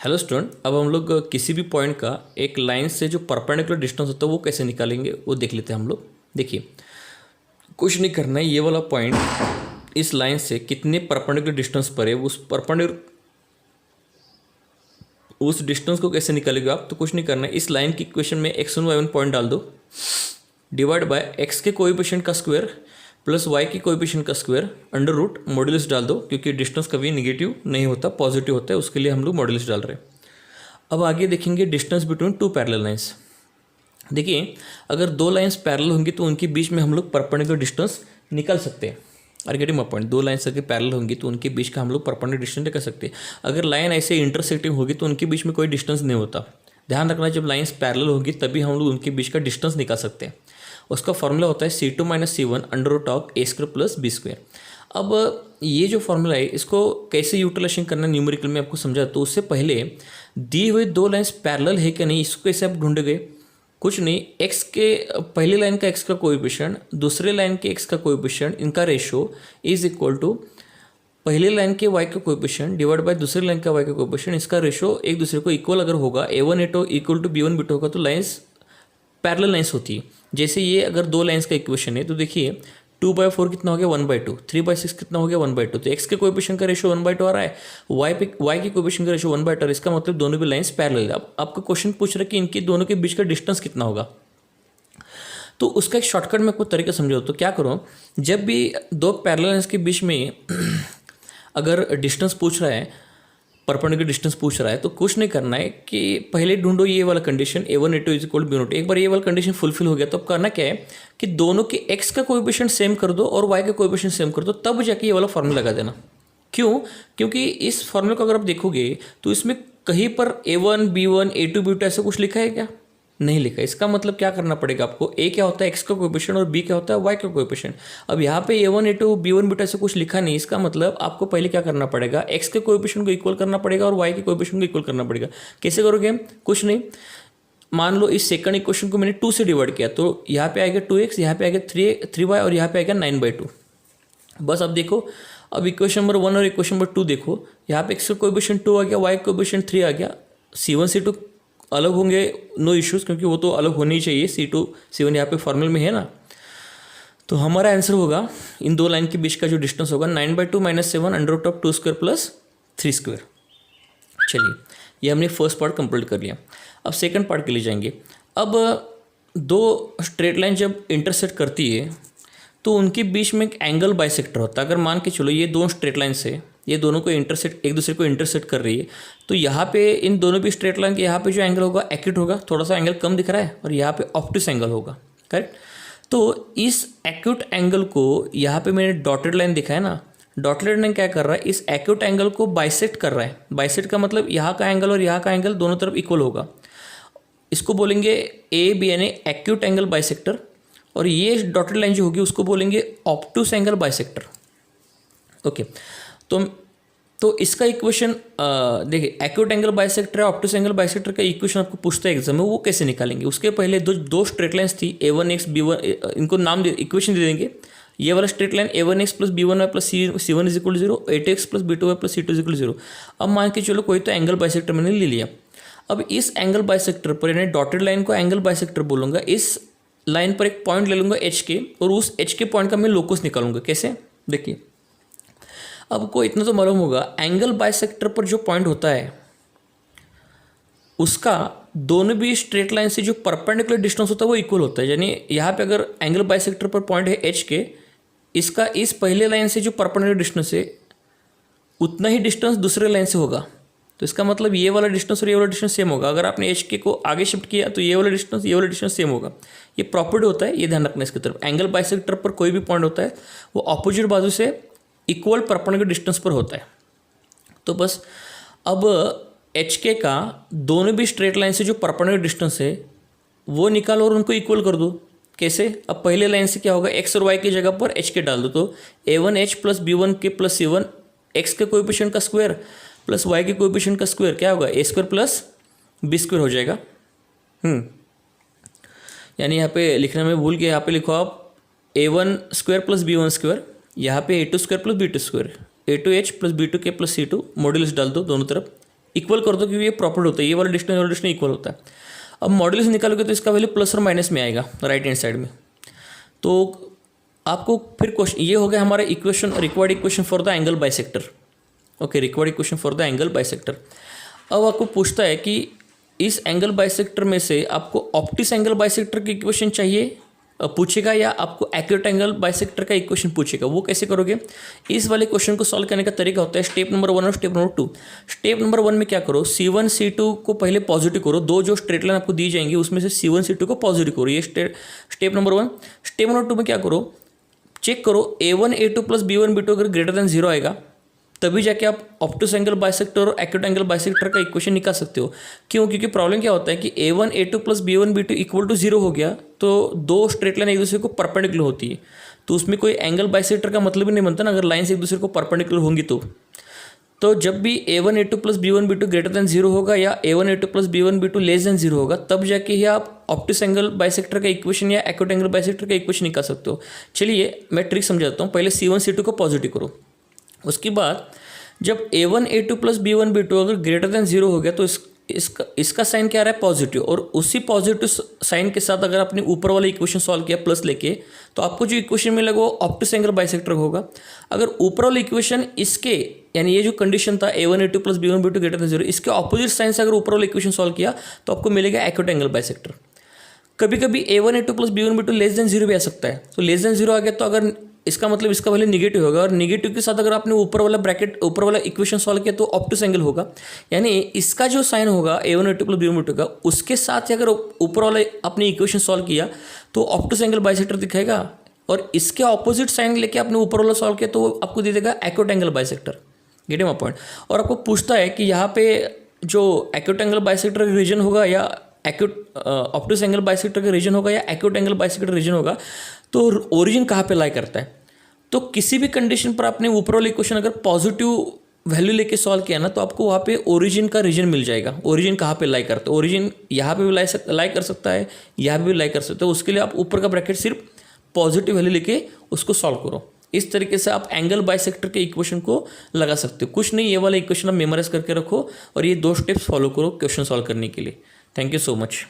Hello student, अब हम लोग किसी भी पॉइंट का एक लाइन से जो परपेंडिकुलर डिस्टेंस होता है वो कैसे निकालेंगे वो देख लेते हैं हम लोग। देखिए, कुछ नहीं करना है, ये वाला पॉइंट इस लाइन से कितने परपेंडिकुलर डिस्टेंस पर है उस डिस्टेंस को कैसे निकालेंगे आप। तो कुछ नहीं करना है, इस लाइन की इक्वेशन में x1 y1 पॉइंट डाल दो, डिवाइड बाय x के कोएफिशिएंट का स्क्वायर प्लस y के कोएफिशिएंट का स्क्वायर अंडर रूट मॉड्यूलस डाल दो, क्योंकि डिस्टेंस कभी नेगेटिव नहीं होता, पॉजिटिव होता है, उसके लिए हम लोग मॉड्यूलस डाल रहे हैं। अब आगे देखेंगे distance between two parallel lines. देखिए, अगर दो लाइंस पैरेलल होंगी तो उनके बीच में हम लोग परपेंडिकुलर डिस्टेंस निकाल सकते हैं। Are getting my point. दो लाइंस अगर पैरेलल होंगी तो उनके बीच का हम लोग परपेंडिकुलर डिस्टेंस निकाल सकते हैं। अगर लाइन ऐसे इंटरसेक्टिंग होगी तो उनके बीच में कोई डिस्टेंस नहीं होता। ध्यान रखना, जब लाइंस पैरेलल होगी तभी हम लोग उनके बीच का डिस्टेंस निकाल सकते हैं। उसका फॉर्मूला होता है C2 - C1 under root of A² plus B²। अब ये जो फॉर्मूला है इसको कैसे यूटिलाइजेशन करना न्यूमेरिकल में आपको समझा। तो उससे पहले दी हुई दो लाइंस पैरेलल है कि नहीं इसको कैसे आप ढूंढोगे। कुछ नहीं, x के पहली लाइन का x का कोएफिशिएंट, दूसरे लाइन के x का कोएफिशिएंट, इनका रेशो इज इक्वल टू पहले लाइन के y का कोएफिशिएंट डिवाइड बाय दूसरे लाइन का y का कोएफिशिएंट। इसका रेशो एक दूसरे को इक्वल अगर होगा, A1 A2 equal to B1 B2 होगा तो लाइंस पैरेलल लाइंस होती है। जैसे ये अगर दो लाइंस का इक्वेशन है तो देखिए 2/4 कितना हो गया 1/2, 3/6 कितना हो गया 1/2। तो x के कोएफिशिएंट का रेशो 1/2 आ रहा है, y के कोएफिशिएंट का रेशो 1/2। इसका मतलब दोनों भी लाइंस पैरेलल है। अब आपका क्वेश्चन पूछ रहा है कि इनके दोनों के बीच का डिस्टेंस कितना होगा। तो उसका एक शॉर्टकट में आपको तरीका समझाओ। तो क्या करो, जब भी दो पैरेलल लाइंस के बीच में अगर डिस्टेंस पूछ रहा है, परपेंडिकुलर डिस्टेंस पूछ रहा है, तो कुछ नहीं करना है कि पहले ढूंढो ये वाला condition A1 A2 is equal B0। एक बार ये वाला कंडीशन फुलफिल हो गया तो अब करना क्या है कि दोनों के x का कोएफिशिएंट सेम कर दो और y का कोएफिशिएंट सेम कर दो, तब जाके ये वाला फॉर्मूला लगा देना। क्यों? क्योंकि इस फॉर्मूले को अगर आप देखोगे तो इसमें कहीं पर A1 B1 A2 B2 ऐसा कुछ लिखा है क्या? नहीं लिखा। इसका मतलब क्या करना पड़ेगा आपको, A क्या होता है x का कोएफिशिएंट और B क्या होता है y का कोएफिशिएंट। अब यहाँ पे A1 A2 B1 B2 ऐसा कुछ लिखा नहीं, इसका मतलब आपको पहले क्या करना पड़ेगा, x के कोएफिशिएंट को इक्वल करना पड़ेगा और y के कोएफिशिएंट को इक्वल करना पड़ेगा। कैसे करोगे? कुछ नहीं, मान लो इस सेकंड इक्वेशन को मैंने 2 से डिवाइड किया तो यहाँ पे आएगा 2x, यहाँ पे आएगा 3y और यहाँ पे आएगा 9/2। बस अब देखो, अब इक्वेशन नंबर 1 और इक्वेशन नंबर 2 देखो, यहाँ पे x का कोएफिशिएंट 2 आ गया, y का कोएफिशिएंट 3 आ गया। C1 C2 अलग होंगे, नो इश्यूज, क्योंकि वो तो अलग होनी ही चाहिए। C2 C1 यहाँ पे फॉर्मूले में है ना। तो हमारा आंसर होगा इन दो लाइन के बीच का जो डिस्टेंस होगा 9/2 - 7 अंडर रूट ऑफ 2² प्लस 3²। चलिए, ये हमने फर्स्ट पार्ट कंप्लीट कर लिया। अब सेकंड पार्ट के लिए जाएंगे। अब दो स्ट्रेट लाइन जब इंटरसेक्ट करती है तो उनके बीच में एक एंगल बाइसेक्टर होता है। अगर मान के चलो ये दो स्ट्रेट लाइन से, ये दोनों को इंटरसेक्ट, एक दूसरे को इंटरसेक्ट कर रही है, तो यहाँ पे इन दोनों भी स्ट्रेट लाइन के यहाँ पे जो एंगल होगा एक्यूट होगा, थोड़ा सा एंगल कम दिख रहा है, और यहाँ पे ऑब्टूस एंगल होगा, करेक्ट। तो इस एक्यूट एंगल को यहाँ पे मैंने डॉटेड लाइन दिखा है ना, डॉटेड लाइन क्या कर रहा है, इस एक्यूट एंगल को बाइसेक्ट कर रहा है। बाइसेक्ट का मतलब यहाँ का एंगल और यहाँ का एंगल दोनों तरफ इक्वल होगा। इसको बोलेंगे AB यानी एक्यूट एंगल बाइसेक्टर, और ये डॉटेड लाइन जो होगी उसको बोलेंगे ऑब्टूस एंगल बाइसेक्टर। ओके, तो इसका इक्वेशन देखिए, एक्यूट एंगल बाइसेक्टर है, ऑब्टूस एंगल बाइसेक्टर का इक्वेशन आपको पूछता है एग्जाम में, वो कैसे निकालेंगे। उसके पहले दो स्ट्रेट लाइन्स थी A1x B1, इनको नाम इक्वेशन दे देंगे। ये वाला straight line A1x plus B1y plus C1 is equal 0, A2x plus B2y plus C2 is equal 0। अब मान के चलो कोई तो एंगल बाइसेक्टर मैंने ले लिया। अब इस एंगल बाइसेक्टर पर, यानी डॉटेड लाइन को एंगल बाइसेक्टर बोलूँगा, इस लाइन पर एक पॉइंट ले लूँगा H के, और उस H के पॉइंट का मैं लोकस निकालूंगा। कैसे? देखिए, अब को इतना तो मालूम होगा, एंगल बाइसेक्टर पर जो पॉइंट होता है उसका दोनों भी स्ट्रेट लाइन से जो परपेंडिकुलर डिस्टेंस होता है वो इक्वल होता है। यानी यहाँ पे अगर एंगल बाइसेक्टर पर पॉइंट है H के, इसका इस पहले लाइन से जो परपेंडिकुलर डिस्टेंस है उतना ही डिस्टेंस दूसरे लाइन से होगा। तो इसका मतलब ये वाला डिस्टेंस और ये वाला डिस्टेंस सेम होगा। अगर आपने HK को आगे शिफ्ट किया तो ये वाला डिस्टेंस सेम होगा। ये प्रॉपर्टी होता है, ये ध्यान रखना इसकी तरफ। एंगल बाइसेक्टर पर कोई भी पॉइंट होता है वो ऑपोजिट बाजू से इक्वल परपेंडिकुलर डिस्टेंस पर होता है। तो बस अब HK का दोनों भी स्ट्रेट लाइन से जो परपेंडिकुलर डिस्टेंस है वो निकालो और उनको इक्वल कर दो। कैसे? अब पहले लाइन से क्या होगा, x और y की जगह पर HK डाल दो, तो A1H plus B1K plus C1, x के कोएफिशिएंट का स्क्वायर प्लस y के कोएफिशिएंट का स्क्वायर क्या होगा, A² प्लस B² हो जाएगा। यानी यहाँ पे लिखने में भूल गया, यहाँ पे लिखो आप A1² प्लस B1², यहाँ पे A2² plus B2², A2H plus B2K plus C2, modulus डाल दो दोनों तरफ, इक्वल कर दो क्योंकि ये प्रॉपर्टी होता है, ये वाला डिस्टेंस इक्वल होता है। अब मॉड्यूलस निकालोगे तो इसका वैल्यू प्लस और माइनस में आएगा राइट हैंड साइड में। तो आपको फिर क्वेश्चन ये हो गया हमारा equation, required equation for the angle bisector. Okay, required equation for the angle bisector. अब आपको पूछता है कि इस एंगल बाइसेक्टर में से आपको ऑप्टिस एंगल बाइसेक्टर की इक्वेशन चाहिए पूछेगा या आपको एक्यूरेट एंगल बाइसेक्टर का इक्वेशन पूछेगा। वो कैसे करोगे? इस वाले क्वेश्चन को सॉल्व करने का तरीका होता है स्टेप नंबर 1 और स्टेप नंबर 2। स्टेप नंबर 1 में क्या करो, C1 C2 को पहले पॉजिटिव करो, दो जो स्ट्रेट लाइन आपको दी जाएंगी उसमें से C1 C2 को पॉजिटिव करो, ये स्टेप नंबर 1। स्टेप नंबर 2 में क्या करो, चेक करो A1 A2 plus B1 B2 अगर ग्रेटर देन 0 आएगा तभी जाके आप ऑप्टिस एंगल बाइसेक्टर और एक्यूट एंगल बाइसेक्टर का इक्वेशन निकाल सकते हो। क्यों? क्योंकि प्रॉब्लम क्या होता है कि A1 A2 plus B1 B2 equal to 0 हो गया तो दो स्ट्रेट लाइन एक दूसरे को परपेंडिकुलर होती है, तो उसमें कोई एंगल बाइसेक्टर का मतलब ही नहीं बनता ना अगर लाइन्स एक दूसरे को परपेंडिकुलर होंगी तो जब भी A1 A2 plus B1 B2 greater than 0 होगा या A1 A2 plus B1 B2 less than 0 होगा तब जाके ही आप ऑप्टिस एंगल बाइसेक्टर का इक्वेशन या एक्यूट एंगल बाइसेक्टर का इक्वेशन निकाल सकते हो। चलिए मैं ट्रिक समझाता हूँ। पहले C1 C2 को पॉजिटिव करो, उसके बाद जब A1 A2 plus B1 B2 अगर ग्रेटर देन 0 हो गया तो इसका साइन क्या आ रहा है? पॉजिटिव। और उसी पॉजिटिव साइन के साथ अगर आपने ऊपर वाला इक्वेशन सॉल्व किया प्लस लेके तो आपको जो इक्वेशन मिलेगा वो ऑप्टिस एंगल बाइसेक्टर होगा। अगर ऊपर वाला इक्वेशन इसके यानी ये जो कंडीशन था A1 A2 plus B1 B2 greater than 0 इसके ऑपोजिट साइन से अगर ऊपर वाला इक्वेशन सॉल्व किया तो आपको मिलेगा एक्यूट एंगल बाइसेक्टर। कभी कभी A1 A2 plus B1 B2 less than 0 भी आ सकता है, तो लेस देन 0 आ गया तो अगर इसका मतलब इसका वैल्यू निगेटिव होगा और निगेटिव के साथ अगर आपने ऊपर वाला इक्वेशन सॉल्व किया तो ऑप्टिस एंगल होगा। यानी इसका जो साइन होगा A1 A2 plus B1 B2 का उसके साथ ही अगर ऊपर वाला आपने इक्वेशन सॉल्व किया तो ऑप्टिस एंगल बाइसेक्टर दिखाएगा और इसके ऑपोजिट साइन लेके आपने ऊपर वाला सॉल्व किया तो आपको दे देगा acute angle bisector. Gate my point? और आपको पूछता है कि यहाँ पे जो एक्यूट एंगल बाइसेक्टर का रीजन होगा या एक्यूट ऑप्टिस एंगल बाइसेक्टर का रीजन होगा या एक्यूट एंगल बाइसेक्टर रीजन होगा, तो ओरिजिन कहाँ पे लाई करता है। तो किसी भी कंडीशन पर आपने ऊपर वाला इक्वेशन अगर पॉजिटिव वैल्यू लेके सॉल्व किया ना तो आपको वहाँ पे ओरिजिन का रीजन मिल जाएगा। ओरिजिन कहाँ पे लाई करता है? ओरिजिन यहाँ पे भी लाई कर सकता है, यहाँ पे भी लाई कर सकता है। उसके लिए आप ऊपर का ब्रैकेट सिर्फ पॉजिटिव वैल्यू लेके उसको सॉल्व करो। इस तरीके से आप एंगल बाइसेक्टर के इक्वेशन को लगा सकते हो। कुछ नहीं, ये वाला इक्वेशन आप मेमोराइज करके रखो और ये 2 स्टेप्स फॉलो करो क्वेश्चन सॉल्व करने के लिए। Thank you so much.